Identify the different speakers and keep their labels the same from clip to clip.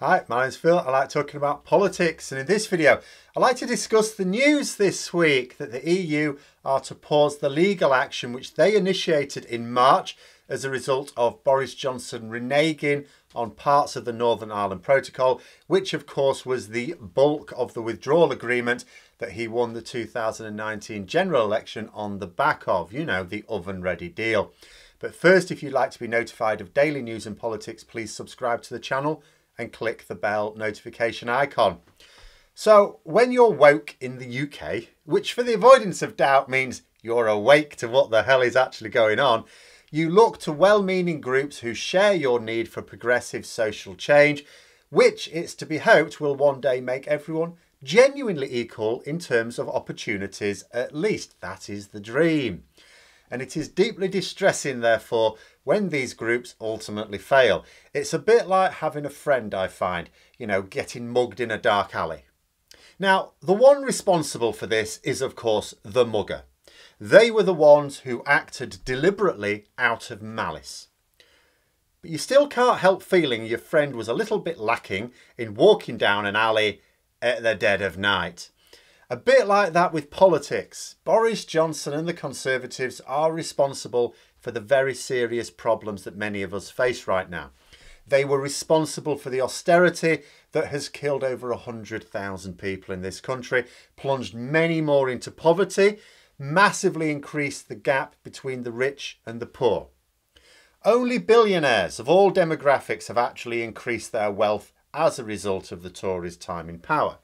Speaker 1: Hi, my name's Phil. I like talking about politics, and in this video I'd like to discuss the news this week that the EU are to pause the legal action which they initiated in March as a result of Boris Johnson reneging on parts of the Northern Ireland Protocol, which of course was the bulk of the withdrawal agreement that he won the 2019 general election on the back of, the oven-ready deal. But first, if you'd like to be notified of daily news and politics, please subscribe to the channel and click the bell notification icon. So when you're woke in the UK, which for the avoidance of doubt means you're awake to what the hell is actually going on, you look to well-meaning groups who share your need for progressive social change, which it's to be hoped will one day make everyone genuinely equal in terms of opportunities. At least that is the dream. And it is deeply distressing, therefore, when these groups ultimately fail. It's a bit like having a friend, I find, getting mugged in a dark alley. Now, the one responsible for this is, of course, the mugger. They were the ones who acted deliberately out of malice. But you still can't help feeling your friend was a little bit lacking in walking down an alley at the dead of night. A bit like that with politics. Boris Johnson and the Conservatives are responsible for the very serious problems that many of us face right now. They were responsible for the austerity that has killed over 100,000 people in this country, plunged many more into poverty, massively increased the gap between the rich and the poor. Only billionaires of all demographics have actually increased their wealth as a result of the Tories' time in power.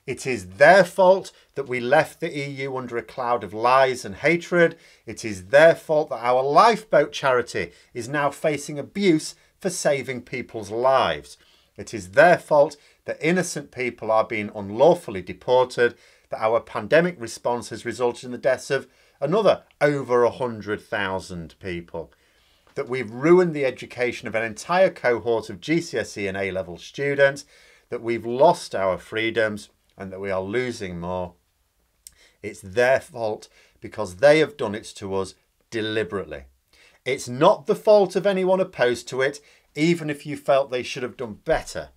Speaker 1: It is their fault that we left the EU under a cloud of lies and hatred. It is their fault that our lifeboat charity is now facing abuse for saving people's lives. It is their fault that innocent people are being unlawfully deported, that our pandemic response has resulted in the deaths of another over 100,000 people, that we've ruined the education of an entire cohort of GCSE and A-level students, that we've lost our freedoms, and that we are losing more. It's their fault because they have done it to us deliberately. It's not the fault of anyone opposed to it, even if you felt they should have done better.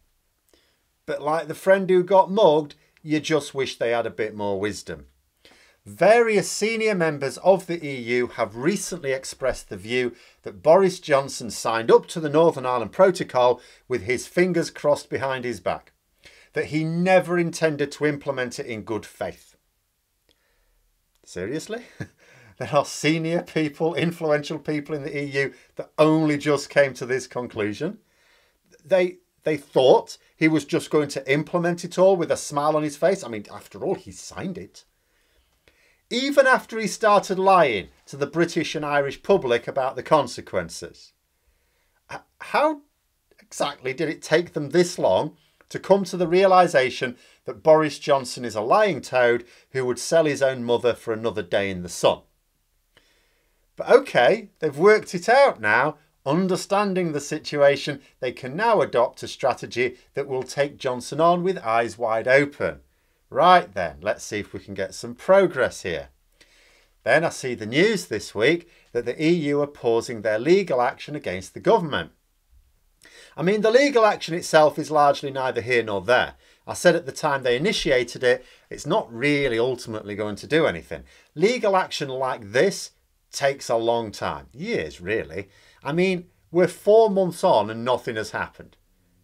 Speaker 1: But like the friend who got mugged, you just wish they had a bit more wisdom. Various senior members of the EU have recently expressed the view that Boris Johnson signed up to the Northern Ireland Protocol with his fingers crossed behind his back, that he never intended to implement it in good faith. Seriously? There are senior people, influential people in the EU that only just came to this conclusion. They thought he was just going to implement it all with a smile on his face. I mean, after all, he signed it. Even after he started lying to the British and Irish public about the consequences. How exactly did it take them this long to come to the realisation that Boris Johnson is a lying toad who would sell his own mother for another day in the sun? But okay, they've worked it out now. Understanding the situation, they can now adopt a strategy that will take Johnson on with eyes wide open. Right then, let's see if we can get some progress here. Then I see the news this week that the EU are pausing their legal action against the government. I mean, the legal action itself is largely neither here nor there. I said at the time they initiated it, it's not really ultimately going to do anything. Legal action like this takes a long time. Years, really. I mean, we're 4 months on and nothing has happened.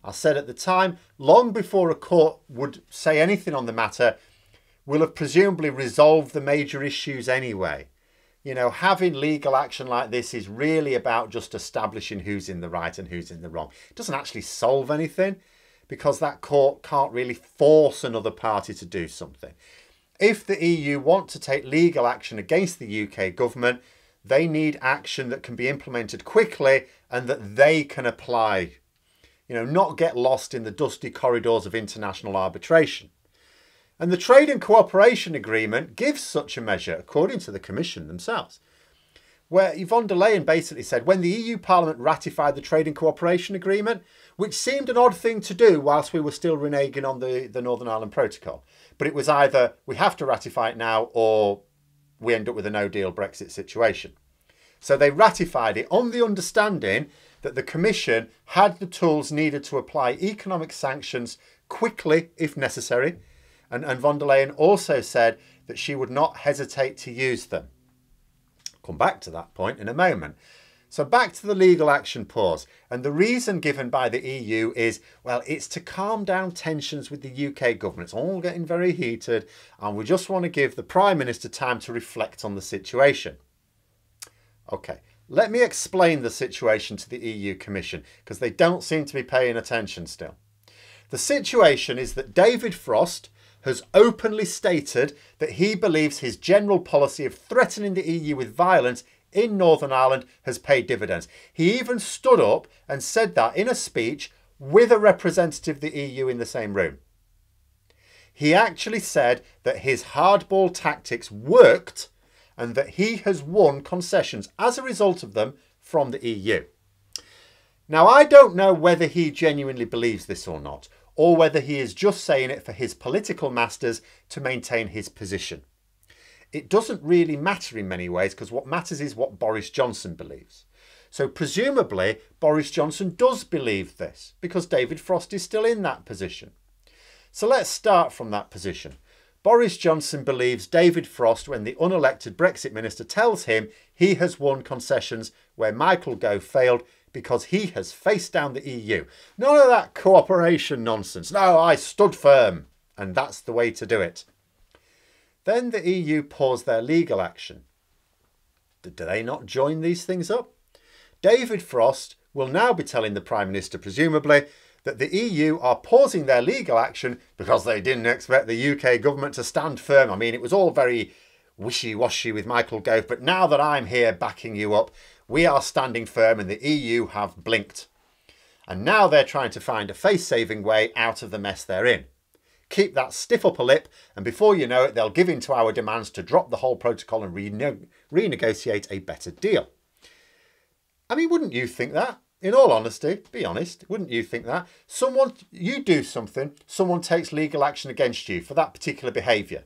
Speaker 1: I said at the time, long before a court would say anything on the matter, we'll have presumably resolved the major issues anyway. Having legal action like this is really about just establishing who's in the right and who's in the wrong. It doesn't actually solve anything because that court can't really force another party to do something. If the EU want to take legal action against the UK government, they need action that can be implemented quickly and that they can apply. Not get lost in the dusty corridors of international arbitration. And the Trade and Cooperation Agreement gives such a measure, according to the Commission themselves, where Yvonne der Leyen basically said when the EU Parliament ratified the Trade and Cooperation Agreement, which seemed an odd thing to do whilst we were still reneging on the Northern Ireland Protocol, but it was either we have to ratify it now or we end up with a no-deal Brexit situation. So they ratified it on the understanding that the Commission had the tools needed to apply economic sanctions quickly if necessary. And von der Leyen also said that she would not hesitate to use them. I'll come back to that point in a moment. So back to the legal action pause. And the reason given by the EU is, well, it's to calm down tensions with the UK government. It's all getting very heated and we just want to give the Prime Minister time to reflect on the situation. Okay, let me explain the situation to the EU Commission because they don't seem to be paying attention still. The situation is that David Frost has openly stated that he believes his general policy of threatening the EU with violence in Northern Ireland has paid dividends. He even stood up and said that in a speech with a representative of the EU in the same room. He actually said that his hardball tactics worked and that he has won concessions as a result of them from the EU. Now, I don't know whether he genuinely believes this or not, or whether he is just saying it for his political masters to maintain his position. It doesn't really matter in many ways because what matters is what Boris Johnson believes. So presumably Boris Johnson does believe this because David Frost is still in that position. So let's start from that position. Boris Johnson believes David Frost when the unelected Brexit minister tells him he has won concessions where Michael Gove failed because he has faced down the EU. None of that cooperation nonsense. No, I stood firm and that's the way to do it. Then the EU paused their legal action. Do they not join these things up? David Frost will now be telling the Prime Minister, presumably, that the EU are pausing their legal action because they didn't expect the UK government to stand firm. I mean, it was all very wishy-washy with Michael Gove, but now that I'm here backing you up, we are standing firm and the EU have blinked. And now they're trying to find a face-saving way out of the mess they're in. Keep that stiff upper lip and before you know it, they'll give in to our demands to drop the whole protocol and renegotiate a better deal. I mean, wouldn't you think that? In all honesty, be honest, wouldn't you think that? You do something, someone takes legal action against you for that particular behaviour.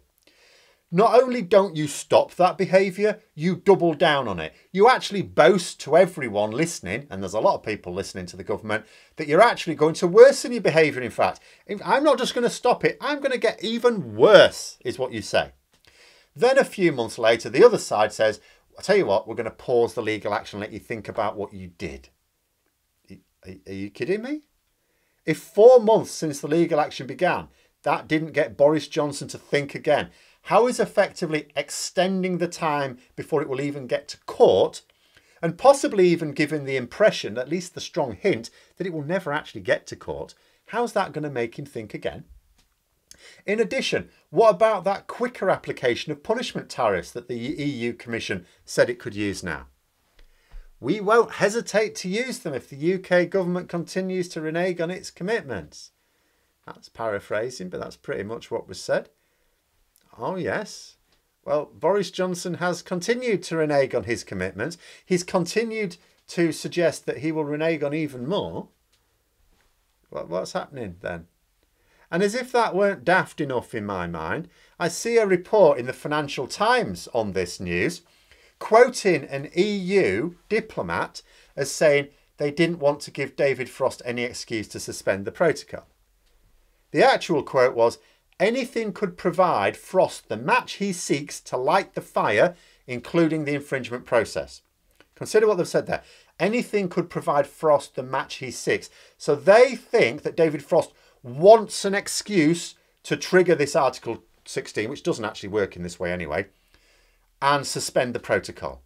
Speaker 1: Not only don't you stop that behaviour, you double down on it. You actually boast to everyone listening, and there's a lot of people listening to the government, that you're actually going to worsen your behaviour, in fact. I'm not just going to stop it, I'm going to get even worse, is what you say. Then a few months later, the other side says, I'll tell you what, we're going to pause the legal action and let you think about what you did. Are you kidding me? If 4 months since the legal action began, that didn't get Boris Johnson to think again, how is effectively extending the time before it will even get to court and possibly even giving the impression, at least the strong hint, that it will never actually get to court, how's that going to make him think again? In addition, what about that quicker application of punishment tariffs that the EU Commission said it could use now? We won't hesitate to use them if the UK government continues to renege on its commitments. That's paraphrasing, but that's pretty much what was said. Oh yes. Well, Boris Johnson has continued to renege on his commitments. He's continued to suggest that he will renege on even more. What's happening then? And as if that weren't daft enough in my mind, I see a report in the Financial Times on this news, quoting an EU diplomat as saying they didn't want to give David Frost any excuse to suspend the protocol. The actual quote was, anything could provide Frost the match he seeks to light the fire, including the infringement process. Consider what they've said there. Anything could provide Frost the match he seeks. So they think that David Frost wants an excuse to trigger this Article 16, which doesn't actually work in this way anyway, and suspend the protocol.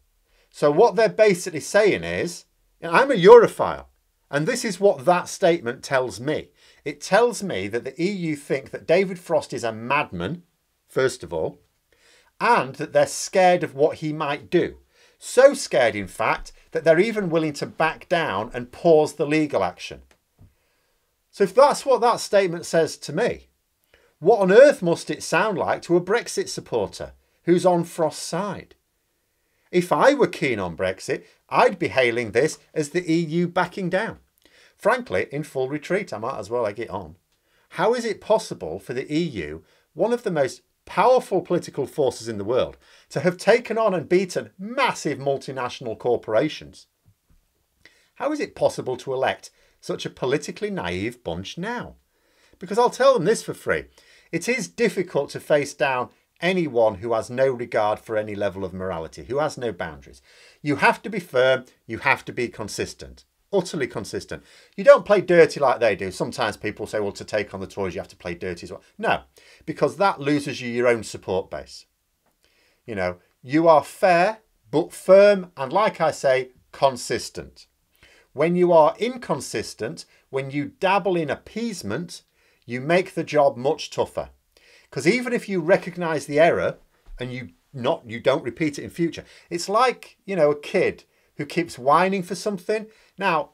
Speaker 1: So what they're basically saying is, I'm a Europhile, and this is what that statement tells me. It tells me that the EU think that David Frost is a madman, first of all, and that they're scared of what he might do. So scared, in fact, that they're even willing to back down and pause the legal action. So if that's what that statement says to me, what on earth must it sound like to a Brexit supporter who's on Frost's side? If I were keen on Brexit, I'd be hailing this as the EU backing down. Frankly, in full retreat, I might as well egg it on. How is it possible for the EU, one of the most powerful political forces in the world to have taken on and beaten massive multinational corporations. How is it possible to elect such a politically naive bunch now? Because I'll tell them this for free. It is difficult to face down anyone who has no regard for any level of morality, who has no boundaries. You have to be firm. You have to be consistent, utterly consistent. You don't play dirty like they do. Sometimes people say, well, to take on the Tories, you have to play dirty as well. No, because that loses you your own support base. You know, you are fair, but firm. And like I say, consistent. When you are inconsistent, when you dabble in appeasement, you make the job much tougher. Because even if you recognise the error and you don't repeat it in future, it's like, you know, a kid who keeps whining for something. Now,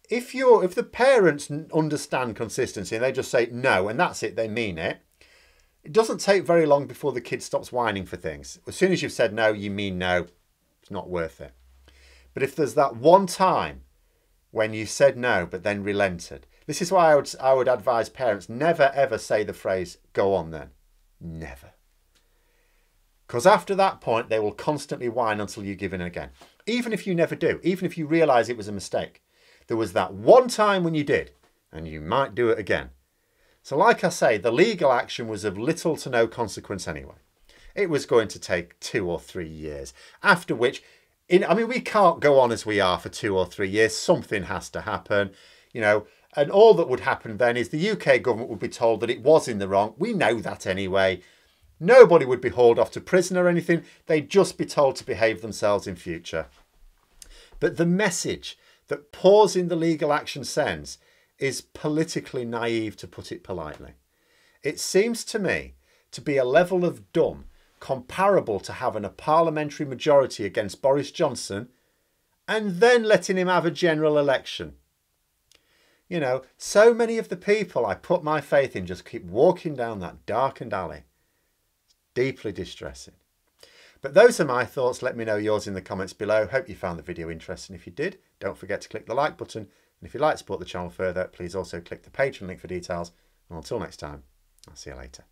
Speaker 1: if the parents understand consistency and they just say no and that's it, they mean it, it doesn't take very long before the kid stops whining for things. As soon as you've said no, you mean no, it's not worth it. But if there's that one time when you said no but then relented, this is why I would advise parents never ever say the phrase, go on then. Never. Because after that point, they will constantly whine until you give in again. Even if you never do, even if you realise it was a mistake. There was that one time when you did, and you might do it again. So like I say, the legal action was of little to no consequence anyway. It was going to take 2 or 3 years, after which, we can't go on as we are for 2 or 3 years. Something has to happen, you know. And all that would happen then is the UK government would be told that it was in the wrong. We know that anyway. Nobody would be hauled off to prison or anything. They'd just be told to behave themselves in future. But the message that pausing the legal action sends is politically naive, to put it politely. It seems to me to be a level of dumb comparable to having a parliamentary majority against Boris Johnson and then letting him have a general election. You know, so many of the people I put my faith in just keep walking down that darkened alley. It's deeply distressing. But those are my thoughts. Let me know yours in the comments below. Hope you found the video interesting. If you did, don't forget to click the like button. And if you'd like to support the channel further, please also click the Patreon link for details. And until next time, I'll see you later.